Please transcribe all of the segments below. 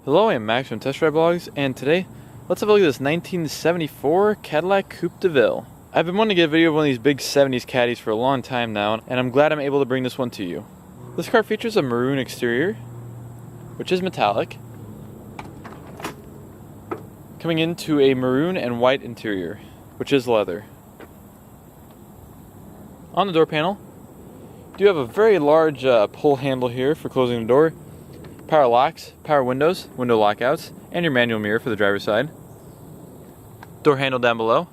Hello, I'm Max from Test Drive Blogs, and today, let's have a look at this 1974 Cadillac Coupe DeVille. I've been wanting to get a video of one of these big 70s Caddies for a long time now, and I'm glad I'm able to bring this one to you. This car features a maroon exterior, which is metallic, coming into a maroon and white interior, which is leather. On the door panel, you do have a very large pull handle here for closing the door, power locks, power windows, window lockouts, and your manual mirror for the driver's side. Door handle down below,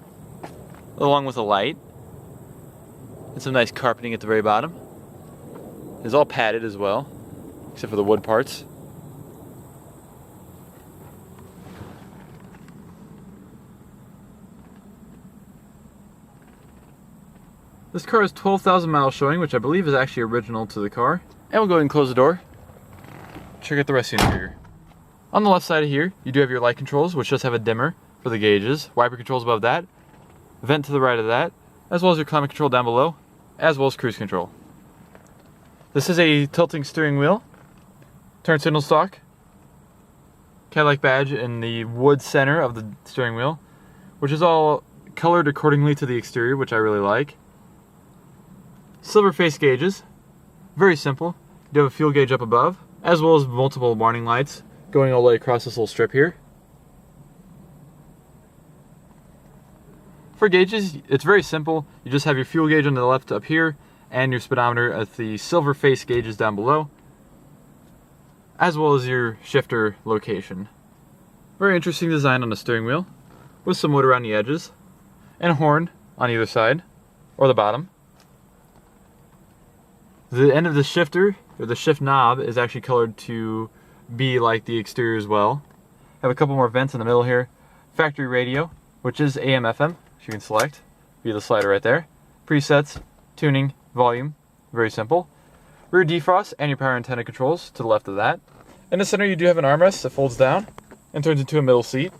along with a light, and some nice carpeting at the very bottom. It's all padded as well, except for the wood parts. This car has 12,000 miles showing, which I believe is actually original to the car. And we'll go ahead and close the door. Check out the rest of the interior. On the left side of here, you do have your light controls, which does have a dimmer for the gauges, wiper controls above that, vent to the right of that, as well as your climate control down below, as well as cruise control. This is a tilting steering wheel, turn signal stalk, Cadillac badge in the wood center of the steering wheel, which is all colored accordingly to the exterior, which I really like. Silver face gauges, very simple. You do have a fuel gauge up above, as well as multiple warning lights going all the way across this little strip here. For gauges, it's very simple. You just have your fuel gauge on the left up here and your speedometer at the silver face gauges down below, as well as your shifter location. Very interesting design on the steering wheel with some wood around the edges and a horn on either side or the bottom. The end of the shifter, or the shift knob, is actually colored to be like the exterior as well. Have a couple more vents in the middle here. Factory radio, which is AM FM, which you can select via the slider right there. Presets, tuning, volume, very simple. Rear defrost and your power antenna controls to the left of that. In the center you do have an armrest that folds down and turns into a middle seat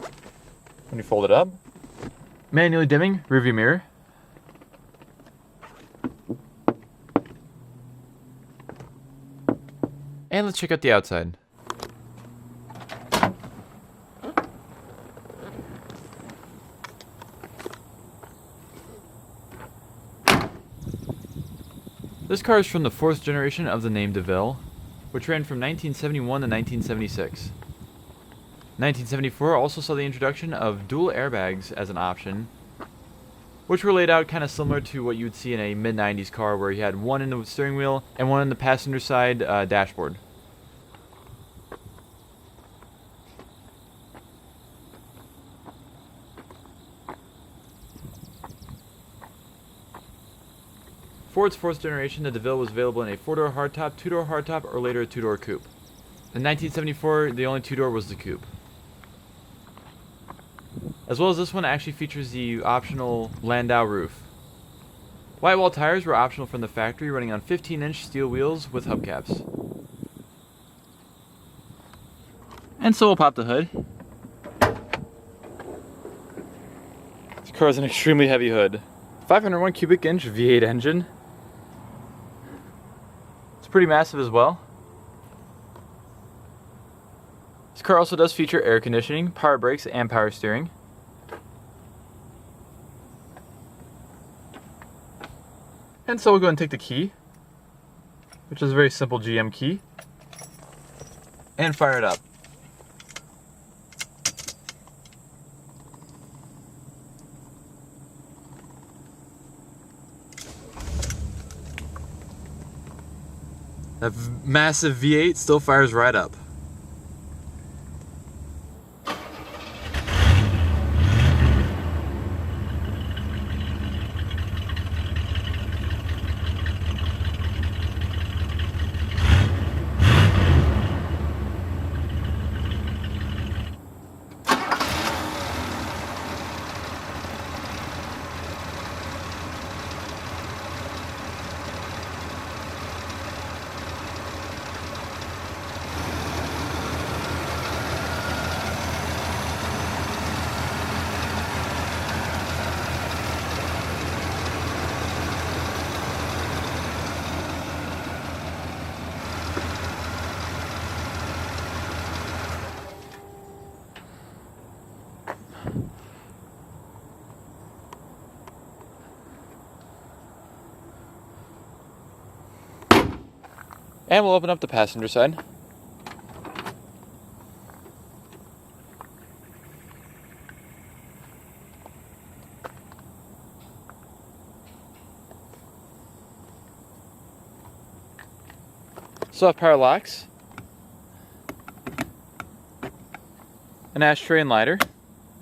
when you fold it up. Manually dimming rearview mirror. And let's check out the outside. This car is from the 4th generation of the name DeVille, which ran from 1971 to 1976. 1974 also saw the introduction of dual airbags as an option, which were laid out kind of similar to what you would see in a mid-90s car, where you had one in the steering wheel and one in the passenger side dashboard. For its 4th generation, the DeVille was available in a 4-door hardtop, 2-door hardtop, or later a 2-door coupe. In 1974, the only 2-door was the coupe. As well as this one actually features the optional Landau roof. White wall tires were optional from the factory, running on 15-inch steel wheels with hubcaps. And so we'll pop the hood. This car has an extremely heavy hood. 501 cubic inch V8 engine. It's pretty massive as well. This car also does feature air conditioning, power brakes, and power steering. And so we'll go and take the key, which is a very simple GM key, and fire it up. That massive V8 still fires right up. And we'll open up the passenger side. So have power locks, an ashtray and lighter,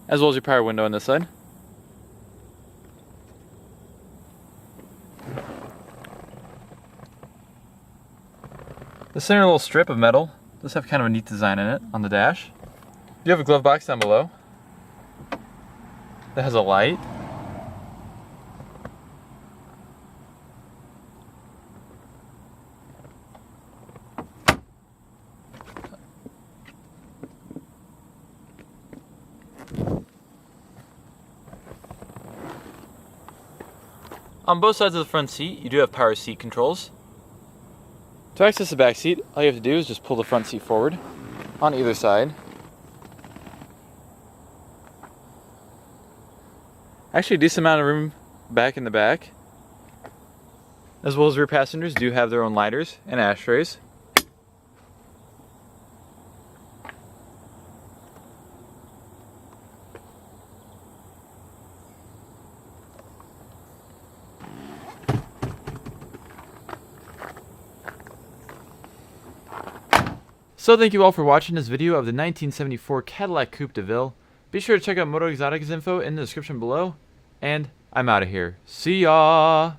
as well as your power window on this side. The center little strip of metal does have kind of a neat design in it on the dash. You have a glove box down below that has a light. On both sides of the front seat, you do have power seat controls. To access the back seat, all you have to do is just pull the front seat forward on either side. Actually, a decent amount of room back in the back. As well as rear passengers do have their own lighters and ashtrays. So thank you all for watching this video of the 1974 Cadillac Coupe DeVille. Be sure to check out MotoeXotica's info in the description below, and I'm out of here. See ya!